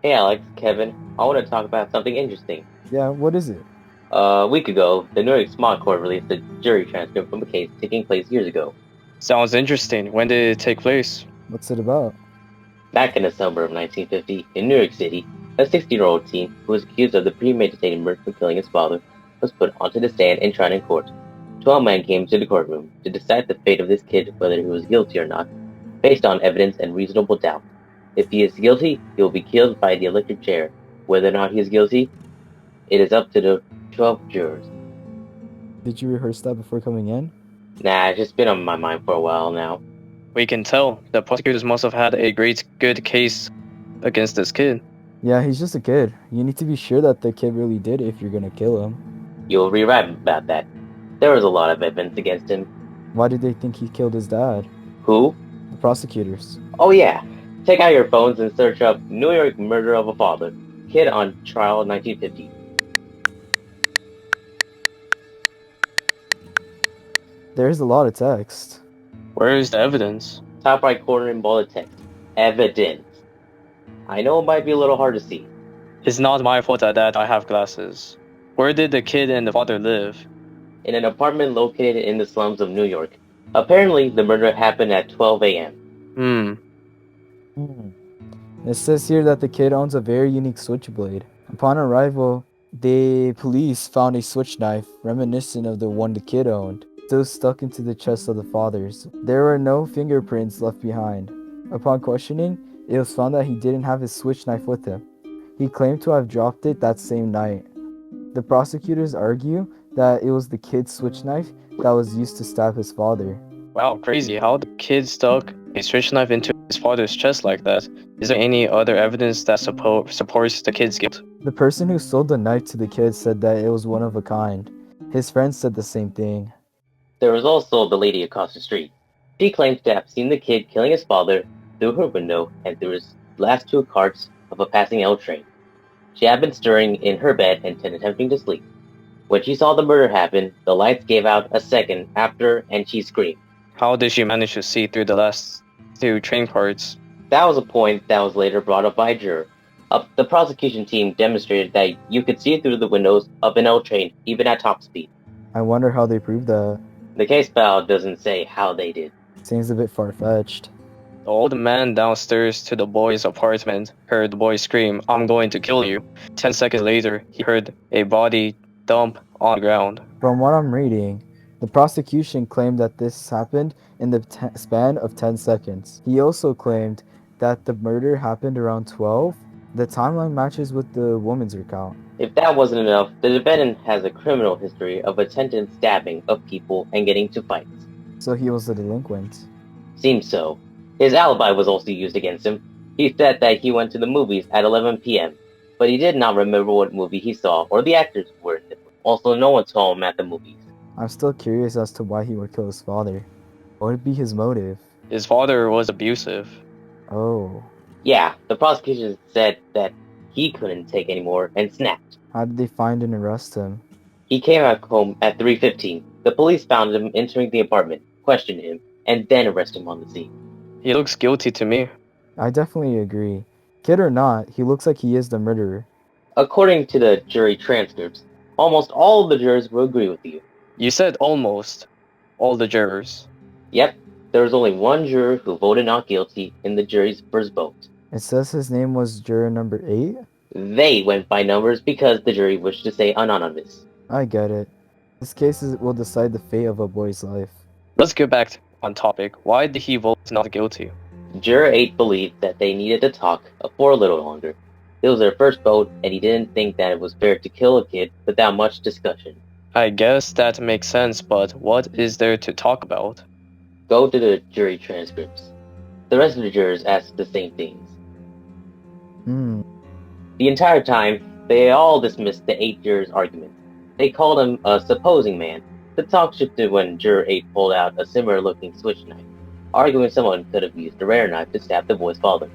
Hey Alex, Kevin, I want to talk about something interesting. Yeah, what is it? A week ago, the New York Smart Court released a jury transcript from a case taking place years ago. Sounds interesting. When did it take place? What's it about? Back in the summer of 1950, in New York City, a 16-year-old teen who was accused of the premeditated murder of killing his father was put onto the stand and tried in court. 12 men came to the courtroom to decide the fate of this kid, whether he was guilty or not, based on evidence and reasonable doubt. If he is guilty, he will be killed by the electric chair. Whether or not he is guilty, it is up to the 12 jurors. Did you rehearse that before coming in? Nah, it's just been on my mind for a while now. We can tell the prosecutors must have had a good case against this kid. Yeah, he's just a kid. You need to be sure that the kid really did if you're gonna kill him. You'll rewrite about that. There was a lot of evidence against him. Why did they think he killed his dad? Who? The prosecutors. Oh yeah. Take out your phones and search up New York murder of a father. Kid on trial 1950. There's a lot of text. Where is the evidence? Top right corner in bolded text. Evidence. I know it might be a little hard to see. It's not my fault that I have glasses. Where did the kid and the father live? In an apartment located in the slums of New York. Apparently, the murder happened at 12 a.m. It says here that the kid owns a very unique switchblade. Upon arrival, the police found a switch knife reminiscent of the one the kid owned, still stuck into the chest of the father's. There were no fingerprints left behind. Upon questioning, it was found that he didn't have his switch knife with him. He claimed to have dropped it that same night. The prosecutors argue that it was the kid's switch knife that was used to stab his father. Wow, crazy. How the kid stuck a switch knife into his father's chest like that? Is there any other evidence that supports the kid's guilt? The person who sold the knife to the kid said that it was one of a kind. His friends said the same thing. There was also the lady across the street. She claims to have seen the kid killing his father through her window and through his last two carts of a passing L train. She had been stirring in her bed and attempting to sleep. When she saw the murder happen, the lights gave out a second after and she screamed. How did she manage to see through the last two train carts? That was a point that was later brought up by a juror. The prosecution team demonstrated that you could see through the windows of an L train even at top speed. I wonder how they proved that. The case file doesn't say how they did. Seems a bit far-fetched. The old man downstairs to the boy's apartment heard the boy scream, "I'm going to kill you." 10 seconds later, he heard a body dump on the ground. From what I'm reading, the prosecution claimed that this happened in the span of 10 seconds. He also claimed that the murder happened around 12. The timeline matches with the woman's recount. If that wasn't enough, the defendant has a criminal history of attempted stabbing of people and getting into fights. So he was a delinquent. Seems so. His alibi was also used against him. He said that he went to the movies at 11 p.m., but he did not remember what movie he saw or the actors were in it. Also, no one saw him at the movies. I'm still curious as to why he would kill his father. What would be his motive? His father was abusive. Oh. Yeah, the prosecution said that he couldn't take anymore and snapped. How did they find and arrest him? He came back home at 3:15. The police found him entering the apartment, questioned him, and then arrested him on the scene. He looks guilty to me. I definitely agree. Kid or not, he looks like he is the murderer. According to the jury transcripts, almost all of the jurors will agree with you. You said almost all the jurors. Yep, there was only one juror who voted not guilty in the jury's first vote. It says his name was juror number 8? They went by numbers because the jury wished to say anonymous. I get it. This case will decide the fate of a boy's life. Let's get back on topic. Why did he vote not guilty? Juror 8 believed that they needed to talk for a little longer. It was their first vote, and he didn't think that it was fair to kill a kid without much discussion. I guess that makes sense, but what is there to talk about? Go to the jury transcripts. The rest of the jurors asked the same things. The entire time, they all dismissed the 8 jurors' arguments. They called him a supposing man. The talk shifted when Juror 8 pulled out a similar-looking switch knife, arguing someone could have used a rare knife to stab the boy's father.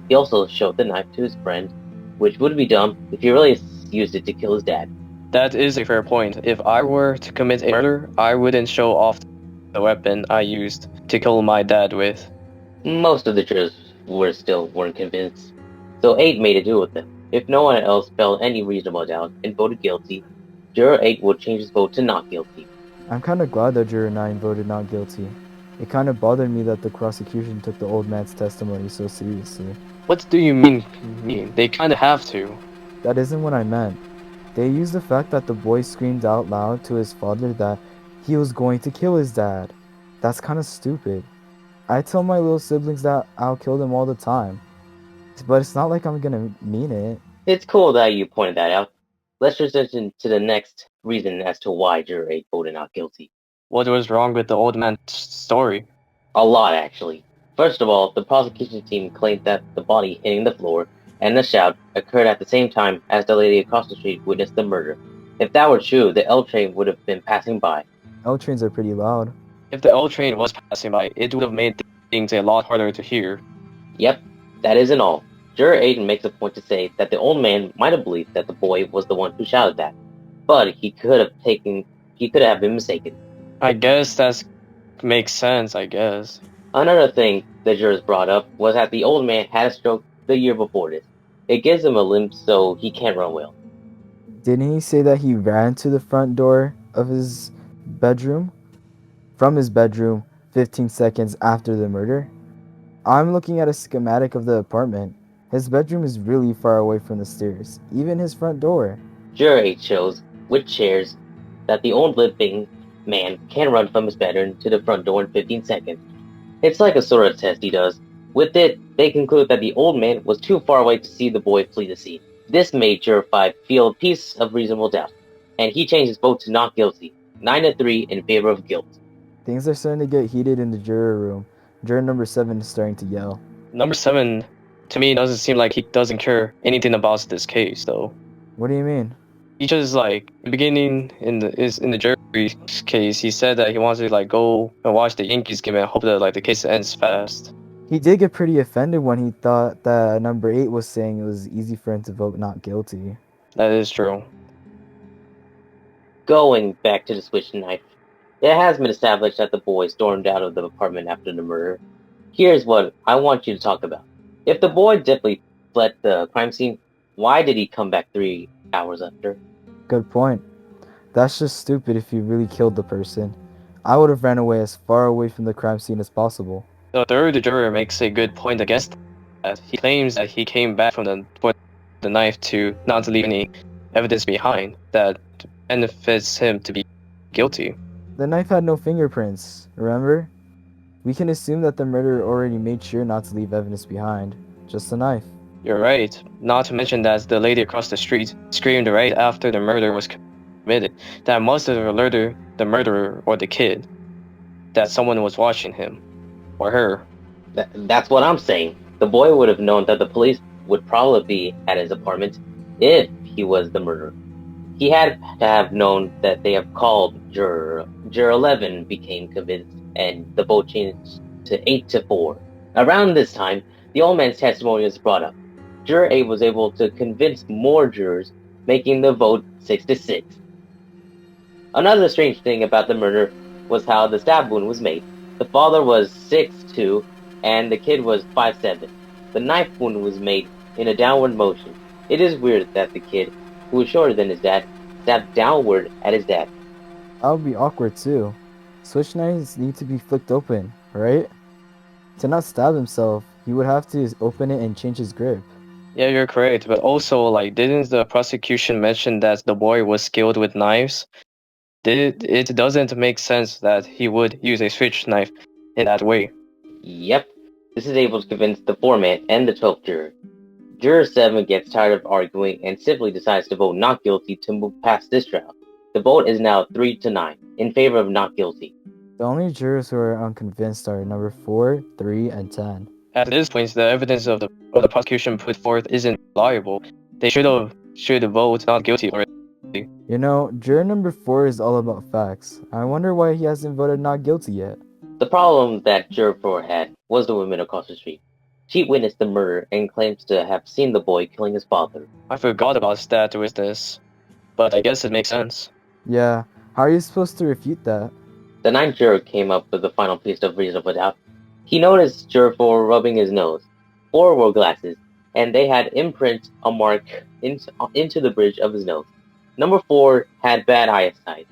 He also showed the knife to his friend, which would be dumb if he really used it to kill his dad. That is a fair point. If I were to commit a murder, I wouldn't show off the weapon I used to kill my dad with. Most of the jurors weren't convinced. So 8 made a deal with them. If no one else felt any reasonable doubt and voted guilty, Juror 8 would change his vote to not guilty. I'm kind of glad that Juror 9 voted not guilty. It kind of bothered me that the prosecution took the old man's testimony so seriously. What do you mean? They kind of have to. That isn't what I meant. They used the fact that the boy screamed out loud to his father that he was going to kill his dad. That's kind of stupid. I tell my little siblings that I'll kill them all the time. But it's not like I'm gonna mean it. It's cool that you pointed that out. Let's transition to the next reason as to why Juror 8 voted not guilty. What was wrong with the old man's story? A lot, actually. First of all, the prosecution team claimed that the body hitting the floor and the shout occurred at the same time as the lady across the street witnessed the murder. If that were true, the L train would have been passing by. L trains are pretty loud. If the L train was passing by, it would have made things a lot harder to hear. Yep, that isn't all. Juror 8 makes a point to say that the old man might have believed that the boy was the one who shouted that, but he could have been mistaken. I guess that makes sense, I guess. Another thing the jurors brought up was that the old man had a stroke the year before this. It gives him a limp so he can't run well. Didn't he say that he ran to the front door of his bedroom? From his bedroom 15 seconds after the murder? I'm looking at a schematic of the apartment. His bedroom is really far away from the stairs, even his front door. Juror 8 shows, with chairs, that the old limping man can run from his bedroom to the front door in 15 seconds. It's like a sort of test he does. With it, they conclude that the old man was too far away to see the boy flee the scene. This made Juror 5 feel a piece of reasonable doubt, and he changed his vote to not guilty, 9-3 in favor of guilt. Things are starting to get heated in the juror room. Juror number 7 is starting to yell. Number 7, to me, doesn't seem like he doesn't care anything about this case, though. What do you mean? He just beginning in the jury's case, he said that he wants to go and watch the Yankees game and hope that the case ends fast. He did get pretty offended when he thought that number 8 was saying it was easy for him to vote not guilty. That is true. Going back to the switch knife, it has been established that the boy stormed out of the apartment after the murder. Here's what I want you to talk about. If the boy definitely fled the crime scene, why did he come back 3 hours after? Good point. That's just stupid if you really killed the person. I would have ran away as far away from the crime scene as possible. The third juror makes a good point against that. He claims that he came back for the knife to not leave any evidence behind that benefits him to be guilty. The knife had no fingerprints, remember? We can assume that the murderer already made sure not to leave evidence behind. Just a knife. You're right. Not to mention that the lady across the street screamed right after the murder was committed. That must have alerted the murderer or the kid that someone was watching him. Or her. That's what I'm saying. The boy would have known that the police would probably be at his apartment if he was the murderer. He had to have known that they have called Juror 11 became convinced and the vote changed to 8-4. Around this time, the old man's testimony was brought up. Juror 8 was able to convince more jurors, making the vote 6-6. Another strange thing about the murder was how the stab wound was made. The father was 6'2", and the kid was 5'7". The knife wound was made in a downward motion. It is weird that the kid, who was shorter than his dad, stabbed downward at his dad. That would be awkward too. Switch knives need to be flicked open, right? To not stab himself, he would have to open it and change his grip. Yeah, you're correct. But also, didn't the prosecution mention that the boy was skilled with knives? It doesn't make sense that he would use a switch knife in that way. Yep, this is able to convince the foreman and the 12th juror. Juror 7 gets tired of arguing and simply decides to vote not guilty to move past this trial. The vote is now 3-9 in favor of not guilty. The only jurors who are unconvinced are number 4, 3, and 10. At this point, the evidence of the prosecution put forth isn't reliable. They should vote not guilty already. You know, juror number 4 is all about facts. I wonder why he hasn't voted not guilty yet. The problem that Juror 4 had was the woman across the street. She witnessed the murder and claims to have seen the boy killing his father. I forgot about that witness, but I guess it makes sense. Yeah, how are you supposed to refute that? The 9th juror came up with the final piece of reasonable doubt. He noticed Juror 4 rubbing his nose. 4 wore glasses, and they had imprint a mark into the bridge of his nose. Number 4 had bad eyesight,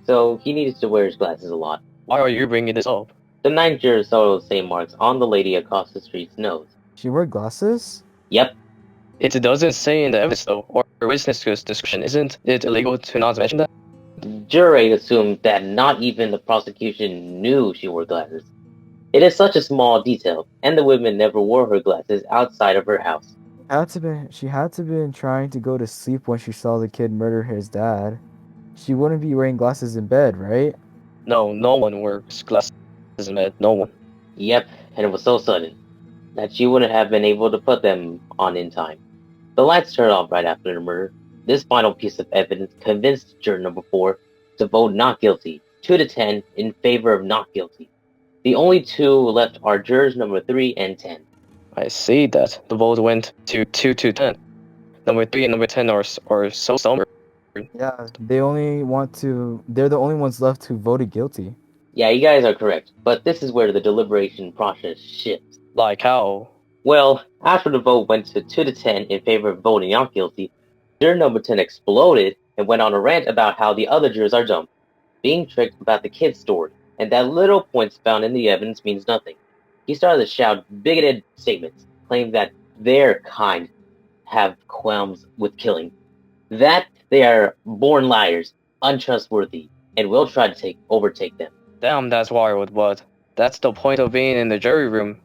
so he needed to wear his glasses a lot. Why are you bringing this up? The 9th juror saw those same marks on the lady across the street's nose. She wore glasses? Yep. It doesn't say in the evidence though, or witness description. Isn't it illegal to not mention that? Juror 8 assumed that not even the prosecution knew she wore glasses. It is such a small detail, and the woman never wore her glasses outside of her house. She had to been trying to go to sleep when she saw the kid murder his dad. She wouldn't be wearing glasses in bed, right? No one wears glasses in bed. No one. Yep, and it was so sudden that she wouldn't have been able to put them on in time. The lights turned off right after the murder. This final piece of evidence convinced juror number 4 to vote not guilty, 2-10 in favor of not guilty. The only two left are jurors number 3 and 10. I see that. The vote went to 2-10. Number 3 and number 10 are so somber. Yeah, they're the only ones left who voted guilty. Yeah, you guys are correct, but this is where the deliberation process shifts. Like how? Well, after the vote went to 2-10 in favor of voting not guilty, juror number 10 exploded and went on a rant about how the other jurors are dumb, being tricked about the kid's story, and that little points found in the evidence means nothing. He started to shout bigoted statements, claiming that their kind have qualms with killing, that they are born liars, untrustworthy, and will try to overtake them. Damn, that's wild, but that's the point of being in the jury room,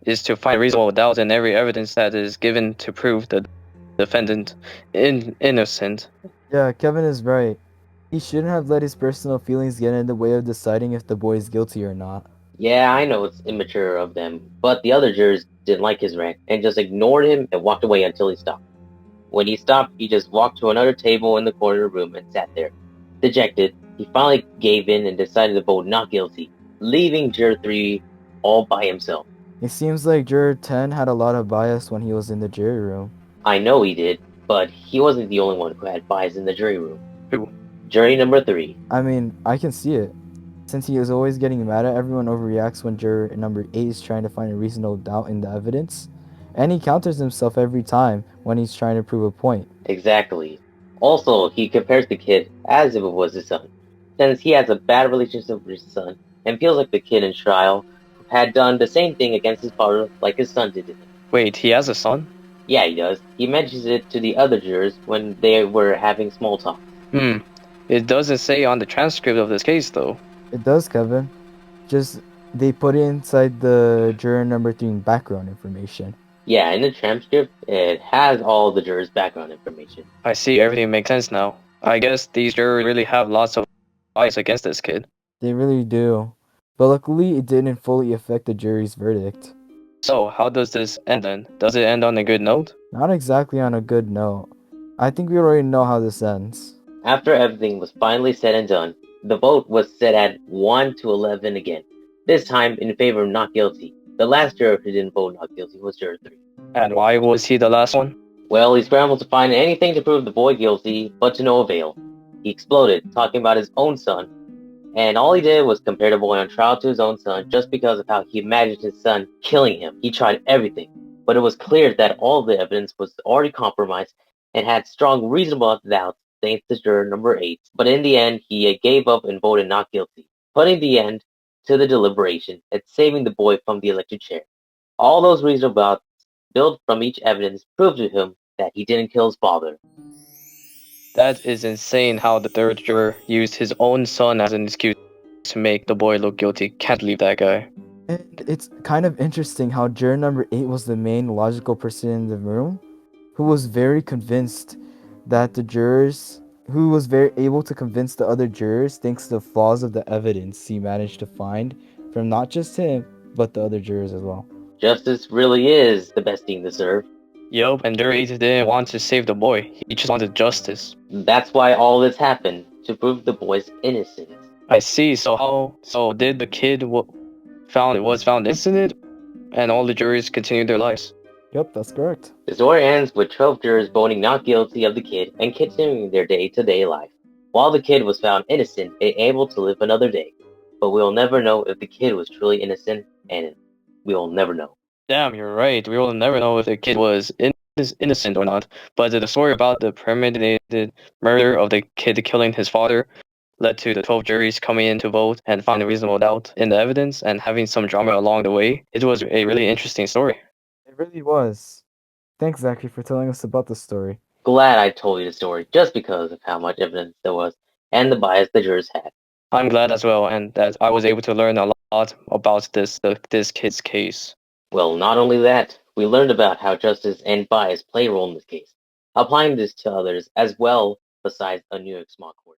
is to find reasonable doubt in every evidence that is given to prove the defendant innocent. Yeah, Kevin is right. He shouldn't have let his personal feelings get in the way of deciding if the boy is guilty or not. Yeah, I know it's immature of them, but the other jurors didn't like his rant and just ignored him and walked away until he stopped. When he stopped, he just walked to another table in the corner of the room and sat there. Dejected, he finally gave in and decided to vote not guilty, leaving juror 3 all by himself. It seems like juror 10 had a lot of bias when he was in the jury room. I know he did, but he wasn't the only one who had bias in the jury room. Who? Jury number 3. I mean, I can see it. Since he is always getting mad at everyone, overreacts when juror number 8 is trying to find a reasonable doubt in the evidence, and he counters himself every time when he's trying to prove a point. Exactly. Also, he compares the kid as if it was his son, since he has a bad relationship with his son and feels like the kid in trial had done the same thing against his father like his son did to him. Wait, he has a son? Yeah, he does. He mentions it to the other jurors when they were having small talk. It doesn't say on the transcript of this case, though. It does, Kevin. Just, they put it inside the juror number 3 background information. Yeah, in the transcript, it has all the jurors' background information. I see, everything makes sense now. I guess these jurors really have lots of bias against this kid. They really do. But luckily, it didn't fully affect the jury's verdict. So, how does this end then? Does it end on a good note? Not exactly on a good note. I think we already know how this ends. After everything was finally said and done, the vote was set at 1-11 again, this time in favor of not guilty. The last juror who didn't vote not guilty was juror 3. And why was he the last one? Well, he scrambled to find anything to prove the boy guilty, but to no avail. He exploded, talking about his own son, and all he did was compare the boy on trial to his own son just because of how he imagined his son killing him. He tried everything, but it was clear that all the evidence was already compromised and had strong reasonable doubts thanks to juror number 8. But in the end, he gave up and voted not guilty, putting the end to the deliberation and saving the boy from the electric chair. All those reasonable doubts built from each evidence proved to him that he didn't kill his father. That is insane how the third juror used his own son as an excuse to make the boy look guilty. Can't believe that guy. And it's kind of interesting how juror number 8 was the main logical person in the room, who was very convinced that who was very able to convince the other jurors thanks to the flaws of the evidence he managed to find from not just him, but the other jurors as well. Justice really is the best thing to serve. Yup, and juror 8 didn't want to save the boy. He just wanted justice. That's why all this happened, to prove the boy's innocence. I see. So did the kid was found innocent, and all the jurors continued their lives? Yep, that's correct. The story ends with 12 jurors voting not guilty of the kid and continuing their day-to-day life, while the kid was found innocent and able to live another day. But we'll never know if the kid was truly innocent, and we will never know. Damn, you're right. We will never know if the kid was innocent. is innocent or not, but the story about the premeditated murder of the kid killing his father led to the 12 juries coming in to vote and find a reasonable doubt in the evidence and having some drama along the way. It was a really interesting story. It really was. Thanks, Zachary, for telling us about the story. Glad I told you the story just because of how much evidence there was and the bias the jurors had. I'm glad as well, and that I was able to learn a lot about this kid's case. Well, not only that, we learned about how justice and bias play a role in this case, applying this to others as well besides a New York small court.